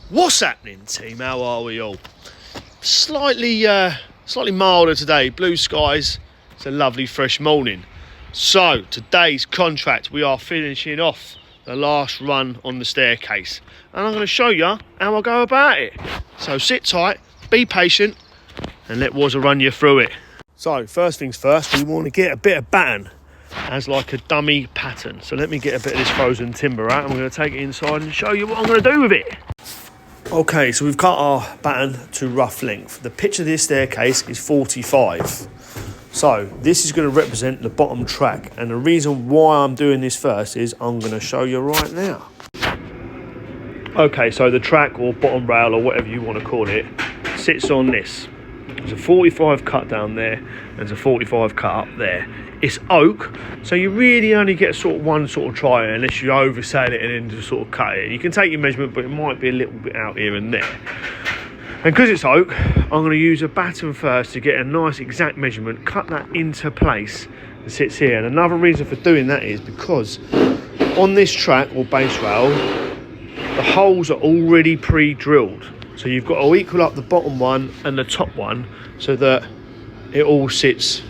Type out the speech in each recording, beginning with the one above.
What's happening, team? How are we all? Slightly milder today, blue skies. It's a lovely fresh morning. So today's contract, we are finishing off the last run on the staircase, and I'm going to show you how I go about it. So sit tight, be patient, and let Wazza run you through it. So first things first, we want to get a bit of batten as like a dummy pattern. So let me get a bit of this frozen timber out. I'm going to take it inside and show you what I'm going to do with it. Okay, so we've cut our batten to rough length. The pitch of this staircase is 45. So this is going to represent the bottom track. And the reason why I'm doing this first is I'm going to show you right now. Okay, so the track or bottom rail or whatever you want to call it sits on this. There's a 45 cut down there, and there's a 45 cut up there. It's oak, so you really only get one try unless you oversail it and then just sort of cut it. You can take your measurement, but it might be a little bit out here and there. And because it's oak, I'm going to use a batten first to get a nice exact measurement, cut that into place and sits here. And another reason for doing that is because on this track or base rail, the holes are already pre-drilled. So you've got to equal up the bottom one and the top one so that it all sits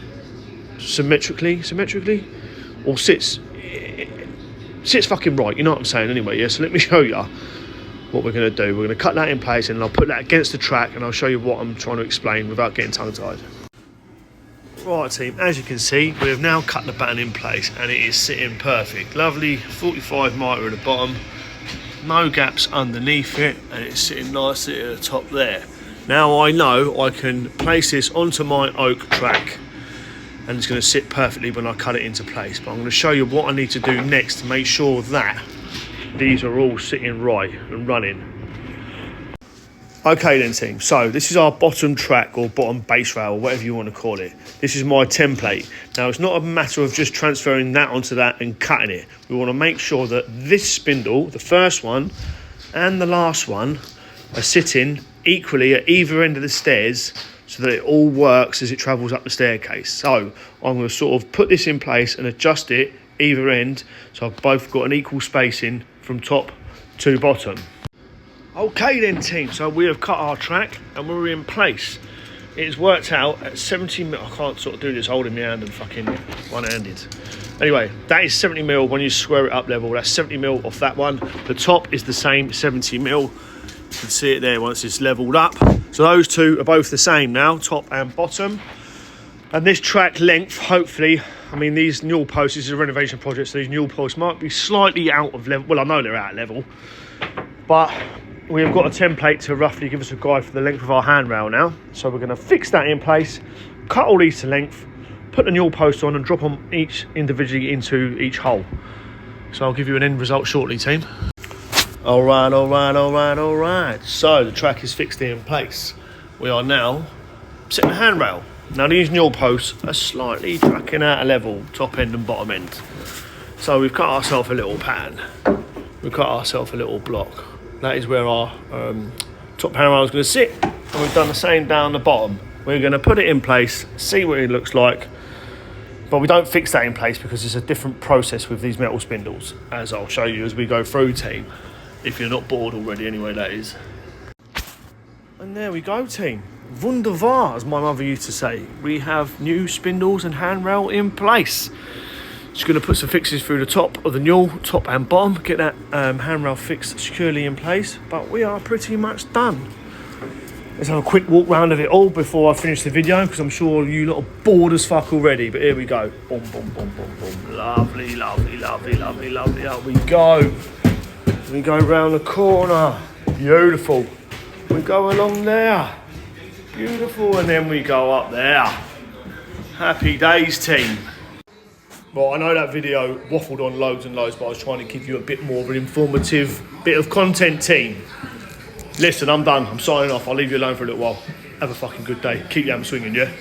symmetrically, or sits fucking right, you know what I'm saying anyway. Yeah, so let me show you what we're going to do. We're going to cut that in place and I'll put that against the track and I'll show you what I'm trying to explain without getting tongue-tied. Right team, as you can see, we have now cut the batten in place and it is sitting perfect. Lovely 45 mitre at the bottom, no gaps underneath it, and it's sitting nicely at the top there. Now I know I can place this onto my oak track and it's going to sit perfectly when I cut it into place, but I'm going to show you what I need to do next to make sure that these are all sitting right and running. Okay then team, so this is our bottom track or bottom base rail or whatever you want to call it. This is my template. Now it's not a matter of just transferring that onto that and cutting it. We want to make sure that this spindle, the first one and the last one, are sitting equally at either end of the stairs so that it all works as it travels up the staircase. So I'm going to sort of put this in place and adjust it either end so I've both got an equal spacing from top to bottom. Okay then team, so we have cut our track and we're in place. It's worked out at 70 mil. I can't sort of do this holding my hand and fucking one-handed. Anyway, that is 70 mil when you square it up level. That's 70 mil off that one. The top is the same, 70 mil. You can see it there once it's leveled up. So those two are both the same now, top and bottom. And this track length, hopefully, I mean these newel posts, this is a renovation project, so these newel posts might be slightly out of level. Well, I know they're out of level, but we have got a template to roughly give us a guide for the length of our handrail now. So we're going to fix that in place, cut all these to length, put the newel post on and drop them each individually into each hole. So I'll give you an end result shortly, team. All right. So the track is fixed in place. We are now setting the handrail. Now these newel posts are slightly tracking out of level, top end and bottom end. So we've cut ourselves a little pattern. We've cut ourselves a little block. That is where our top handrail is going to sit. And we've done the same down the bottom. We're going to put it in place, see what it looks like. But we don't fix that in place because it's a different process with these metal spindles, as I'll show you as we go through, team. If you're not bored already anyway, that is. And there we go, team. Wunderbar, as my mother used to say. We have new spindles and handrail in place. Just going to put some fixes through the top of the newel, top and bottom, get that handrail fixed securely in place. But we are pretty much done. Let's have a quick walk round of it all before I finish the video, because I'm sure you lot are bored as fuck already. But here we go. Boom, boom, boom, boom, boom. Lovely. Up we go. We go round the corner. Beautiful. We go along there. Beautiful. And then we go up there. Happy days, team. Well, I know that video waffled on loads and loads, but I was trying to give you a bit more of an informative bit of content, team. Listen, I'm done. I'm signing off. I'll leave you alone for a little while. Have a fucking good day. Keep your hammer swinging, yeah?